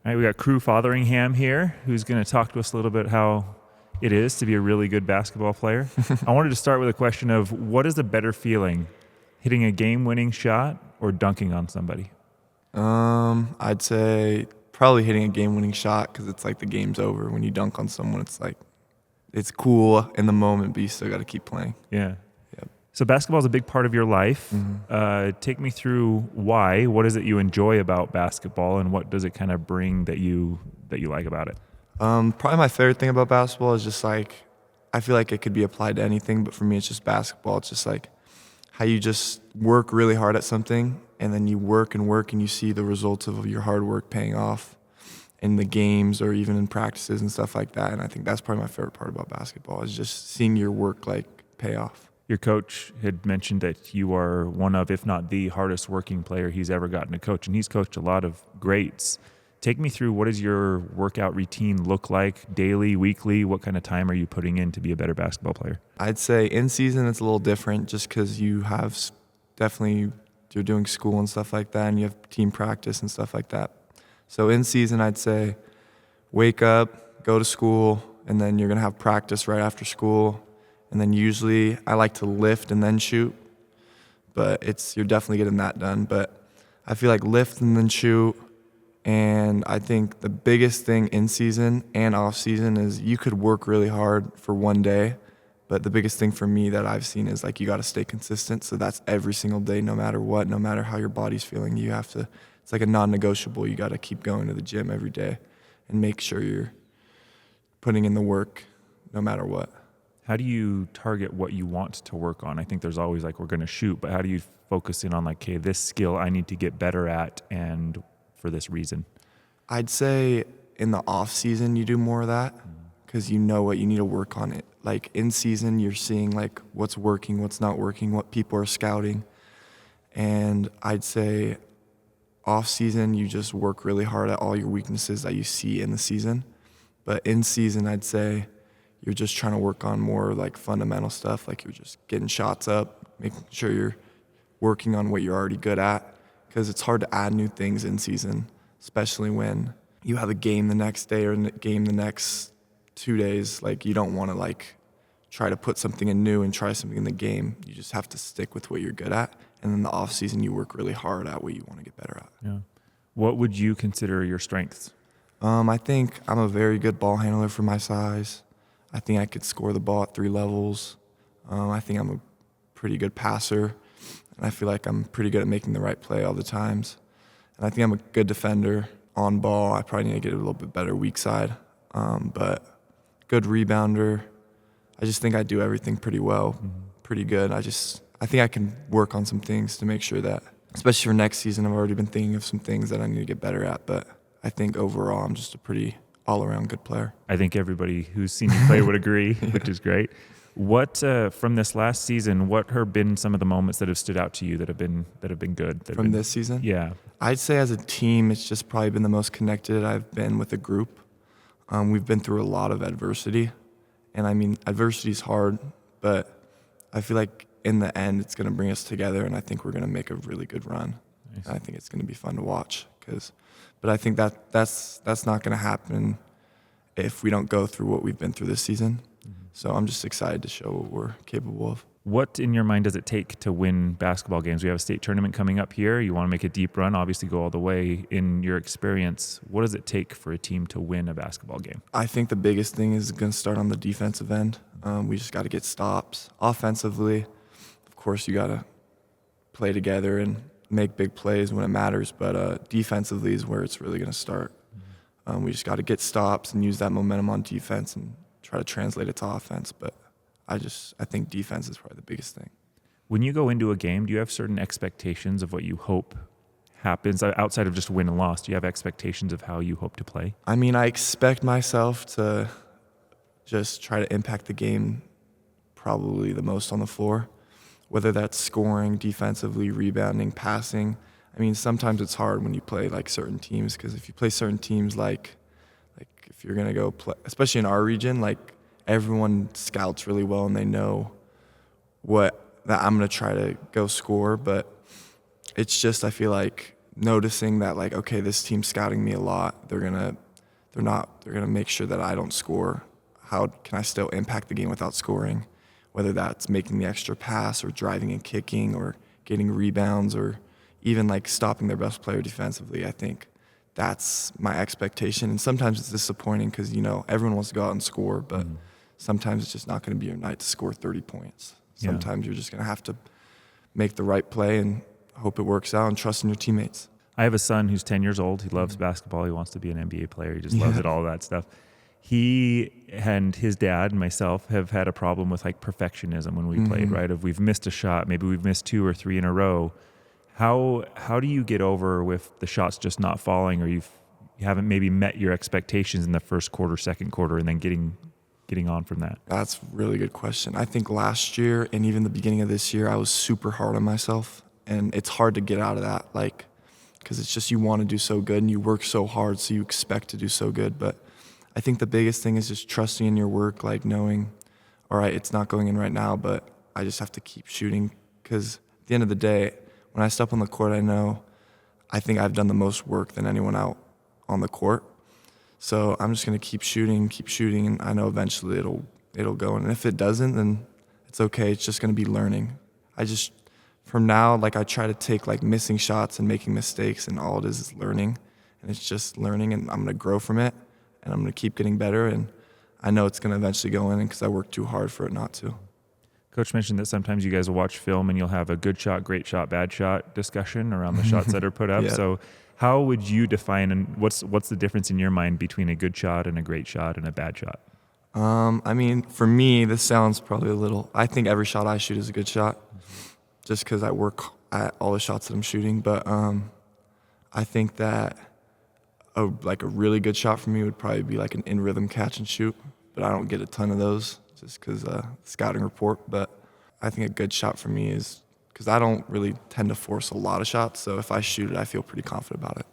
All right, we got Crew Fotheringham here, who's going to talk to us a little bit how it is to be a really good basketball player. I wanted to start with a question of what is a better feeling, hitting a game-winning shot or dunking on somebody? I'd say probably hitting a game-winning shot because it's like the game's over. When you dunk on someone, it's like it's cool in the moment, but you still got to keep playing. Yeah. Yep. So basketball is a big part of your life. Take me through why. What is it you enjoy about basketball, and what does it kind of bring that you like about it? Probably my favorite thing about basketball is just like I feel like it could be applied to anything, but for me, it's just basketball. It's just like how you just work really hard at something, and then you work and work, and you see the results of your hard work paying off in the games or even in practices and stuff like that. And I think that's probably my favorite part about basketball is just seeing your work like pay off. Your coach had mentioned that you are one of, if not the hardest working player he's ever gotten to coach, and he's coached a lot of greats. Take me through, what does your workout routine look like daily, weekly? What kind of time are you putting in to be a better basketball player? I'd say in season it's a little different just because you have definitely you're doing school and stuff like that, and you have team practice and stuff like that. So in season, I'd say wake up, go to school, and then you're going to have practice right after school. And then usually I like to lift and then shoot, but you're definitely getting that done. But I feel like lift and then shoot. And I think the biggest thing in season and off season is you could work really hard for one day, but the biggest thing for me that I've seen is like you got to stay consistent. So that's every single day, no matter what, no matter how your body's feeling, you have to. It's like a non-negotiable. You got to keep going to the gym every day and make sure you're putting in the work no matter what. How do you target what you want to work on? I think there's always like, we're going to shoot, but how do you focus in on like, okay, this skill I need to get better at, and for this reason? I'd say in the off season you do more of that because you know what you need to work on it. Like in season you're seeing like what's working, what's not working, what people are scouting. And I'd say off season you just work really hard at all your weaknesses that you see in the season. But in season I'd say you're just trying to work on more like fundamental stuff, like you're just getting shots up, making sure you're working on what you're already good at, because it's hard to add new things in season, especially when you have a game the next day or a game the next 2 days. Like you don't want to like try to put something in new and try something in the game. You just have to stick with what you're good at. And then the off season, you work really hard at what you want to get better at. Yeah. What would you consider your strengths? I think I'm a very good ball handler for my size. I think I could score the ball at 3 levels. I think I'm a pretty good passer. And I feel like I'm pretty good at making the right play all the times. And I think I'm a good defender on ball. I probably need to get a little bit better weak side. But good rebounder. I just think I do everything pretty well, pretty good. I think I can work on some things to make sure that, especially for next season, I've already been thinking of some things that I need to get better at. But I think overall I'm just a pretty all-around good player. I think everybody who's seen you play would agree, which is great. What from this last season? What have been some of the moments that have stood out to you that have been good? From this season? Yeah. I'd say as a team, it's just probably been the most connected I've been with a group. We've been through a lot of adversity, and I mean adversity is hard, but I feel like in the end it's going to bring us together, and I think we're going to make a really good run. Nice. I think it's going to be fun to watch but I think that's not going to happen if we don't go through what we've been through this season. So I'm just excited to show what we're capable of. What in your mind does it take to win basketball games? We have a state tournament coming up here. You want to make a deep run, obviously go all the way. In your experience, what does it take for a team to win a basketball game? I think the biggest thing is going to start on the defensive end. We just got to get stops. Offensively, of course, you got to play together and make big plays when it matters. But defensively is where it's really going to start. We just got to get stops and use that momentum on defense and try to translate it to offense. But I think defense is probably the biggest thing. When you go into a game, do you have certain expectations of what you hope happens outside of just win and loss? Do you have expectations of how you hope to play? I mean, I expect myself to just try to impact the game probably the most on the floor, whether that's scoring, defensively, rebounding, passing. I mean, sometimes it's hard when you play like certain teams, because if you play certain teams like if you're going to go play, especially in our region, like everyone scouts really well and they know that I'm going to try to go score. But it's just, I feel like noticing that like, okay, this team's scouting me a lot. They're gonna make sure that I don't score. How can I still impact the game without scoring? Whether that's making the extra pass or driving and kicking or getting rebounds or even like stopping their best player defensively. I think that's my expectation. And sometimes it's disappointing because, everyone wants to go out and score, but sometimes it's just not going to be your night to score 30 points. Sometimes you're just going to have to make the right play and hope it works out and trust in your teammates. I have a son who's 10 years old. He loves basketball. He wants to be an NBA player. He just loves it, all that stuff. He and his dad and myself have had a problem with like perfectionism when we played, right? If we've missed a shot, maybe we've missed 2 or 3 in a row. How do you get over with the shots just not falling, or you haven't maybe met your expectations in the first quarter, second quarter, and then getting on from that? That's a really good question. I think last year and even the beginning of this year, I was super hard on myself, and it's hard to get out of that, because it's just you want to do so good and you work so hard, so you expect to do so good. But I think the biggest thing is just trusting in your work, like knowing, all right, it's not going in right now, but I just have to keep shooting, because at the end of the day, when I step on the court, I think I've done the most work than anyone out on the court. So I'm just going to keep shooting, and I know eventually it'll go. And if it doesn't, then it's okay. It's just going to be learning. From now, I try to take missing shots and making mistakes, and all it is learning. And it's just learning, and I'm going to grow from it, and I'm going to keep getting better. And I know it's going to eventually go in because I worked too hard for it not to. Coach mentioned that sometimes you guys will watch film and you'll have a good shot, great shot, bad shot discussion around the shots that are put up. Yeah. So how would you define, and what's the difference in your mind between a good shot and a great shot and a bad shot? For me, this sounds probably I think every shot I shoot is a good shot, just because I work at all the shots that I'm shooting. But I think that a really good shot for me would probably be an in-rhythm catch and shoot, but I don't get a ton of those just because scouting report. But I think a good shot for me is, because I don't really tend to force a lot of shots, so if I shoot it, I feel pretty confident about it.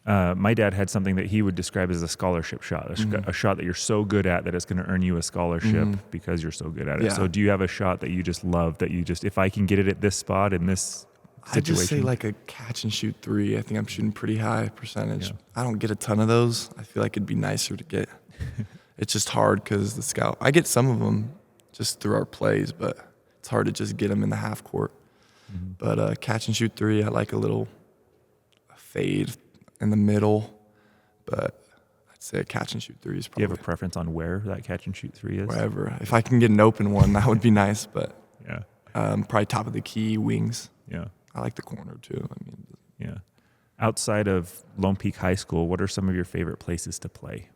Yeah. My dad had something that he would describe as a scholarship shot, a shot that you're so good at that it's going to earn you a scholarship because you're so good at it. Yeah. So do you have a shot that you just love, that you just, if I can get it at this spot in this situation? I'd just say a catch and shoot 3. I think I'm shooting pretty high percentage. Yeah. I don't get a ton of those. I feel like it'd be nicer to get. It's just hard because I get some of them just through our plays, but it's hard to just get them in the half court. But catch and shoot 3, I like a little fade in the middle, but I'd say a catch and shoot 3 is probably. Do you have a preference on where that catch and shoot 3 is? Wherever. If I can get an open one, that would be nice, but yeah. Probably top of the key, wings. Yeah. I like the corner too. Yeah. Outside of Lone Peak High School, what are some of your favorite places to play?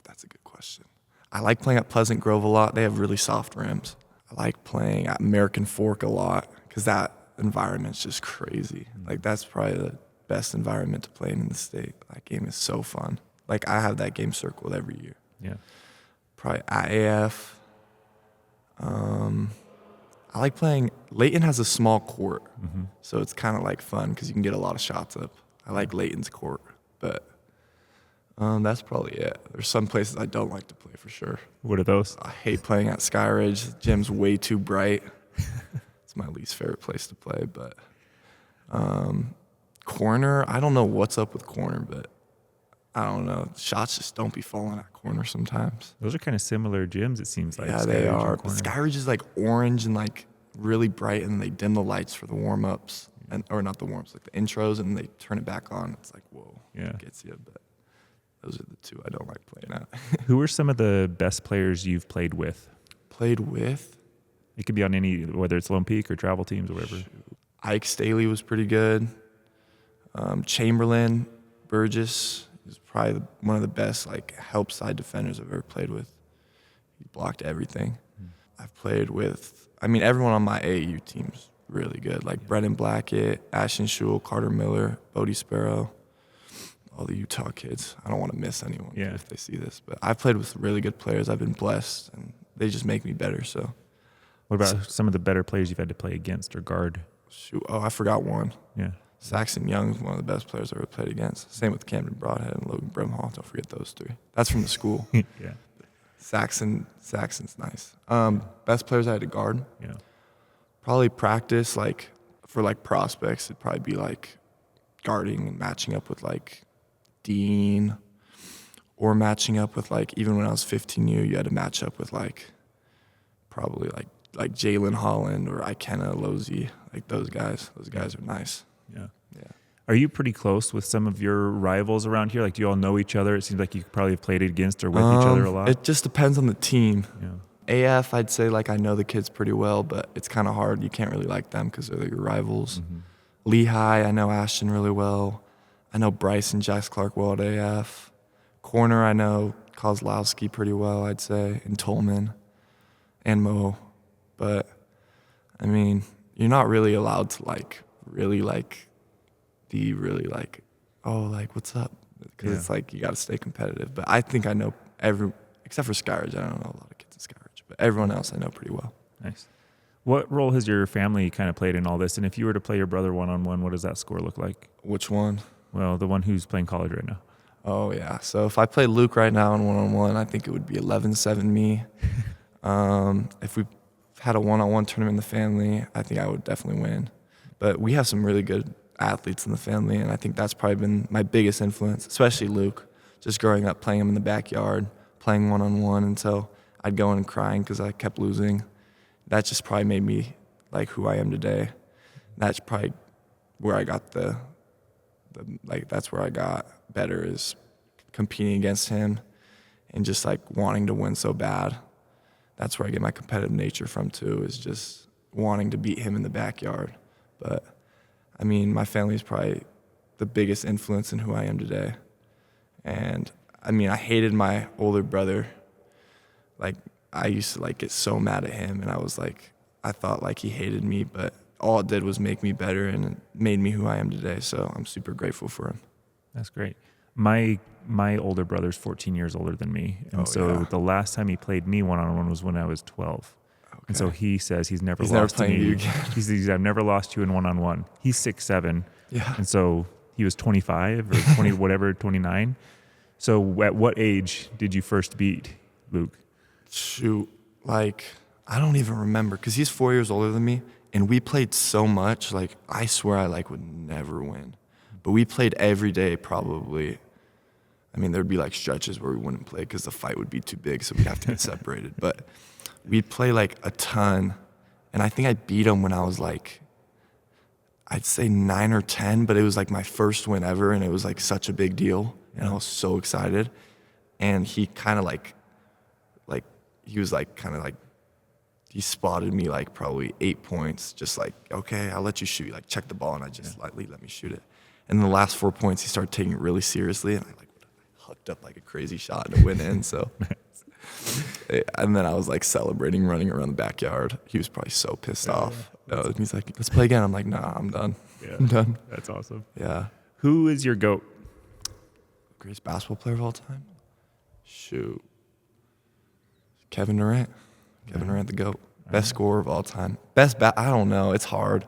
That's a good question. I like playing at Pleasant Grove a lot. They have really soft rims. I like playing at American Fork a lot because that environment's just crazy. That's probably the best environment to play in the state. That game is so fun. I have that game circled every year. Yeah. Probably at AF. I like playing. Layton has a small court, so it's kind of fun because you can get a lot of shots up. I like Layton's court, but that's probably it. There's some places I don't like to play for sure. What are those? I hate playing at Skyridge. The gym's way too bright. It's my least favorite place to play. But corner, I don't know what's up with corner, but I don't know. Shots just don't be falling at corner sometimes. Those are kind of similar gyms, it seems like. Yeah, they are. But Skyridge is orange and really bright, and they dim the lights for the warm-ups, or not the warm-ups, the intros, and they turn it back on. It's whoa, it gets you. But those are the two I don't like playing at. Who are some of the best players you've played with? Played with? It could be on any, whether it's Lone Peak or travel teams or whatever. Ike Staley was pretty good. Chamberlain, Burgess is probably one of the best help side defenders I've ever played with. He blocked everything. I've played with, everyone on my AAU team's really good. Brendan Blackett, Ashton Schul, Carter Miller, Bodie Sparrow. All the Utah kids. I don't want to miss anyone if they see this. But I've played with really good players. I've been blessed, and they just make me better. So, what about some of the better players you've had to play against or guard? Shoot, I forgot one. Yeah. Saxon Young is one of the best players I've ever played against. Same with Camden Broadhead and Logan Brimhall. Don't forget those 3. That's from the school. Yeah. Saxon's nice. Best players I had to guard. Yeah. Probably practice, for like prospects, it'd probably be like guarding and matching up with like Dean, or matching up with like, even when I was 15U, you had to match up with like probably like Jalen Holland or Ikenna Lozzi, like those guys. Those guys are nice. Yeah. Yeah. Are you pretty close with some of your rivals around here? Like, do you all know each other? It seems like you probably have played against or with each other a lot. It just depends on the team. Yeah. AF, I'd say like I know the kids pretty well, but it's kind of hard. You can't really like them because they're your rivals. Mm-hmm. Lehigh, I know Ashton really well. I know Bryce and Jax Clark well at AF. Corner, I know Kozlowski pretty well, I'd say, and Tolman and Mo. But, I mean, you're not really allowed to, like, really, like, be really, like, oh, like, what's up? Because it's like you got to stay competitive. But I think I know except for Skyridge, I don't know a lot of kids at Skyridge. But everyone else I know pretty well. Nice. What role has your family kind of played in all this? And if you were to play your brother one-on-one, what does that score look like? Which one? Well, the one who's playing college right now. Oh, yeah. So if I play Luke right now in one-on-one, I think it would be 11-7 me. If we had a one-on-one tournament in the family, I think I would definitely win. But we have some really good athletes in the family, and I think that's probably been my biggest influence, especially Luke. Just growing up, playing him in the backyard, playing one-on-one until I'd go in and crying because I kept losing. That just probably made me like who I am today. That's probably where I got that's where I got better, is competing against him and just like wanting to win so bad. That's where I get my competitive nature from too, is just wanting to beat him in the backyard. But I mean, my family is probably the biggest influence in who I am today. And I mean, I hated my older brother. Like, I used to like get so mad at him, and I thought like he hated me, but all it did was make me better, and it made me who I am today. So I'm super grateful for him. That's great. My older brother's 14 years older than me. And the last time he played me one-on-one was when I was 12. Okay. And so he says he's never lost to me. You again. He says, I've never lost you in one-on-one. He's 6'7". Yeah. And so he was 25 or 20, whatever, 29. So at what age did you first beat Luke? Shoot, like, I don't even remember, because he's 4 years older than me, and we played so much, like, I swear I, like, would never win. But we played every day probably. I mean, there'd be, like, stretches where we wouldn't play because the fight would be too big, so we'd have to get separated. But we'd play, like, a ton, and I think I beat him when I was, like, I'd say 9 or 10, but it was, like, my first win ever, and it was, like, such a big deal, and I was so excited. And he kind of, he was like kind of like, he spotted me like probably 8 points, just like, okay, I'll let you shoot. Like, check the ball, and I just lightly let me shoot it. And the last 4 points, he started taking it really seriously, and I like hooked up like a crazy shot and it went in. So, and then I was like celebrating, running around the backyard. He was probably so pissed off. He's like, let's play again. I'm like, nah, I'm done. Yeah, I'm done. That's awesome. Yeah. Who is your GOAT? Greatest basketball player of all time? Shoot. Kevin Durant. Kevin Durant, the GOAT. Best scorer of all time. I don't know. It's hard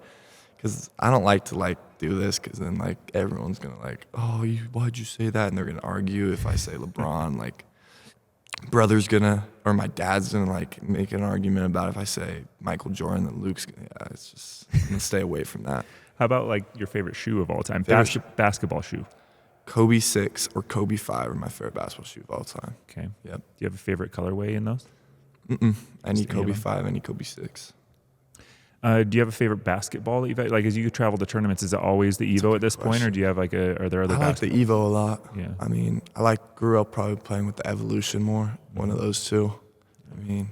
because I don't like to like do this, because then like everyone's going to like, oh, why'd you say that? And they're going to argue if I say LeBron. Like, my dad's going to like make an argument about if I say Michael Jordan, then Luke's going to, it's just, I'm going to stay away from that. How about like your favorite shoe of all time? Basketball shoe. Kobe 6 or Kobe 5 are my favorite basketball shoe of all time. Okay. Yep. Do you have a favorite colorway in those? Any Kobe 5, any Kobe 6. Do you have a favorite basketball that you've had? Like, as you travel to tournaments, is it always the Evo at this point, or do you have like are there other I like the Evo a lot. Yeah. I mean, grew up probably playing with the Evolution more, one of those two. I mean,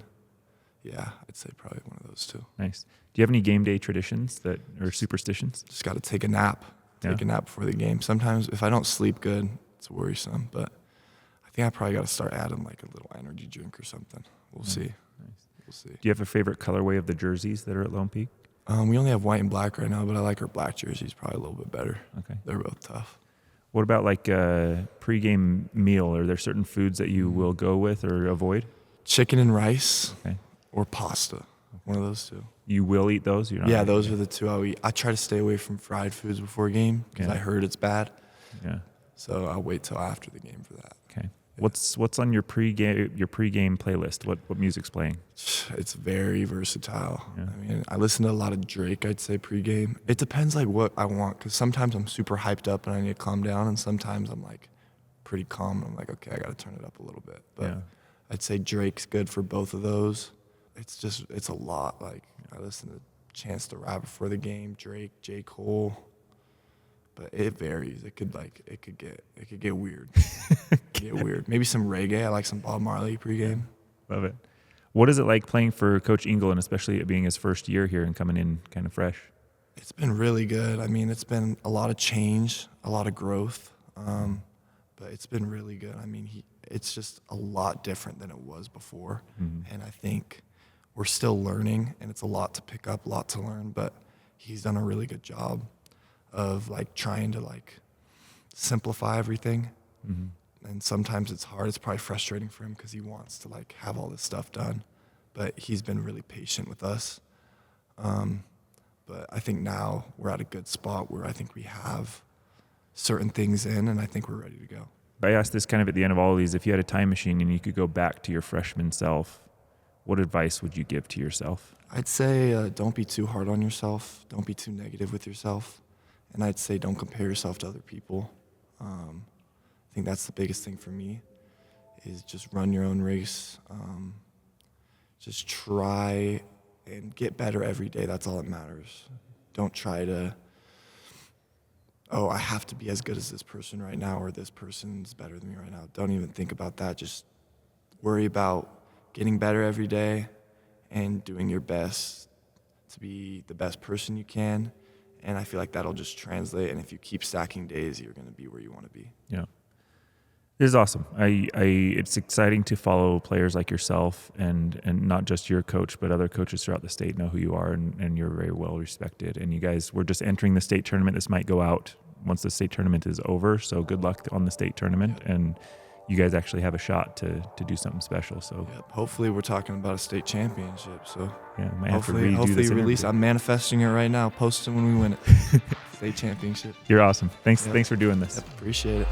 yeah, I'd say probably one of those two. Nice. Do you have any game day traditions or superstitions? Just got to take a nap. Take a nap before the game. Sometimes if I don't sleep good, it's worrisome, but I think I probably got to start adding like a little energy drink or something. We'll see. Nice. We'll see. Do you have a favorite colorway of the jerseys that are at Lone Peak? We only have white and black right now, but I like our black jerseys probably a little bit better. Okay. They're both tough. What about like a pregame meal? Are there certain foods that you will go with or avoid? Chicken and rice, okay, or pasta. One of those two. You will eat those? Yeah, those are the two I'll eat. I try to stay away from fried foods before a game because I heard it's bad. Yeah. So I'll wait till after the game for that. Okay. What's on your pregame playlist? What music's playing? It's very versatile. Yeah. I mean, I listen to a lot of Drake, I'd say pregame. It depends like what I want, because sometimes I'm super hyped up and I need to calm down, and sometimes I'm like pretty calm and I'm like, okay, I got to turn it up a little bit. But Yeah. I'd say Drake's good for both of those. It's a lot. Like, I listen to Chance the Rapper before the game, Drake, J. Cole. But it varies. It could get weird. Get weird. Maybe some reggae. I like some Bob Marley pregame. Love it. What is it like playing for Coach Ingle, and especially it being his first year here and coming in kind of fresh? It's been really good. I mean, it's been a lot of change, a lot of growth, but it's been really good. I mean, it's just a lot different than it was before, and I think we're still learning, and it's a lot to pick up, a lot to learn, but he's done a really good job of like trying to like simplify everything. And sometimes it's hard. It's probably frustrating for him because he wants to like have all this stuff done, but he's been really patient with us. But I think now we're at a good spot where I think we have certain things in, and I think we're ready to go. I asked this kind of at the end of all of these. If you had a time machine and you could go back to your freshman self, what advice would you give to yourself? I'd say don't be too hard on yourself. Don't be too negative with yourself. And I'd say don't compare yourself to other people. I think that's the biggest thing for me, is just run your own race. Just try and get better every day. That's all that matters. Don't try to, I have to be as good as this person right now, or this person's better than me right now. Don't even think about that. Just worry about getting better every day and doing your best to be the best person you can. And I feel like that'll just translate. And if you keep stacking days, you're going to be where you want to be. Yeah. This is awesome. It's exciting to follow players like yourself, and not just your coach, but other coaches throughout the state know who you are, and you're very well respected. And you guys, we're just entering the state tournament. This might go out once the state tournament is over. So good luck on the state tournament. And you guys actually have a shot to do something special. So hopefully we're talking about a state championship. So yeah, might have to redo hopefully this release. interview. I'm manifesting it right now. Post it when we win it. State championship. You're awesome. Thanks for doing this. Appreciate it.